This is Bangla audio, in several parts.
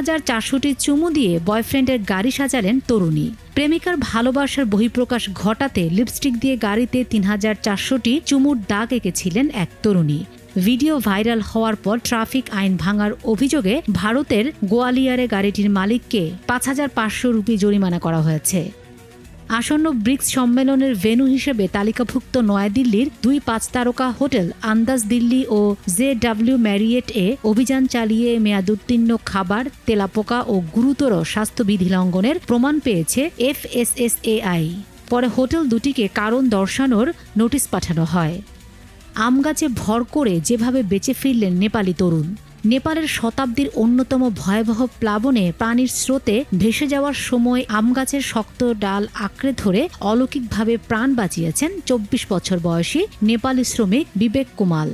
৩,৪০০টি চুমু দিয়ে বয়ফ্রেন্ডের গাড়ি সাজালেন তরুণী। প্রেমিকার ভালোবাসার বহিঃপ্রকাশ ঘটাতে লিপস্টিক দিয়ে গাড়িতে ৩,৪০০টি চুমুর দাগ এঁকেছিলেন এক তরুণী। ভিডিও ভাইরাল হওয়ার পর ট্রাফিক আইন ভাঙার অভিযোগে ভারতের গোয়ালিয়রে গাড়িটির মালিককে ৫,৫০০ রুপি জরিমানা করা হয়েছে। আসন্ন ব্রিক্স সম্মেলনের ভেন্যু হিসেবে তালিকাভুক্ত নয়াদিল্লির ২ ৫ তারকা হোটেল আন্দাজ দিল্লি ও JW ম্যারিয়েট এ অভিযান চালিয়ে মেয়াদোত্তীর্ণ খাবার, তেলাপোকা ও গুরুতর স্বাস্থ্যবিধি লঙ্ঘনের প্রমাণ পেয়েছে FSSAI। পরে হোটেল দুটিকে কারণ দর্শানোর নোটিশ পাঠানো হয়। আমগাছে ভর করে যেভাবে বেঁচে ফিরলেন নেপালি তরুণ। নেপালের শতাব্দীর অন্যতম ভয়াবহ প্লাবনে পানির স্রোতে ভেসে যাওয়ার সময় আমগাছের শক্ত ডাল আঁকড়ে ধরে অলৌকিকভাবে প্রাণ বাঁচিয়েছেন ২৪ বছর বয়সী নেপালি শ্রমিক বিবেক কুমাল।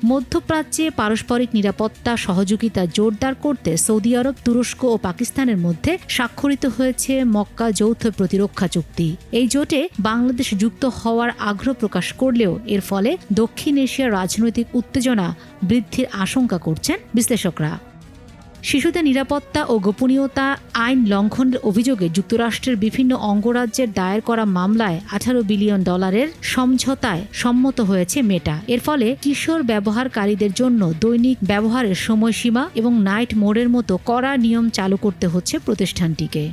মধ্যপ্রাচ্যে পারস্পরিক নিরাপত্তা সহযোগিতা জোরদার করতে সৌদি আরব, তুরস্ক ও পাকিস্তানের মধ্যে স্বাক্ষরিত হয়েছে মক্কা যৌথ প্রতিরক্ষা চুক্তি। এই জোটে বাংলাদেশ যুক্ত হওয়ার আগ্রহ প্রকাশ করলেও এর ফলে দক্ষিণ এশিয়ার রাজনৈতিক উত্তেজনা বৃদ্ধির আশঙ্কা করছেন বিশ্লেষকরা। শিশুদের নিরাপত্তা ও গোপনীয়তা আইন লঙ্ঘনের অভিযোগে যুক্তরাষ্ট্রের বিভিন্ন অঙ্গরাজ্যের দায়ের করা মামলায় $18 বিলিয়ন সমঝোতায় সম্মত হয়েছে মেটা। এর ফলে কিশোর ব্যবহারকারীদের জন্য দৈনিক ব্যবহারের সময়সীমা এবং নাইট মোডের মতো কড়া নিয়ম চালু করতে হচ্ছে প্রতিষ্ঠানটিকে।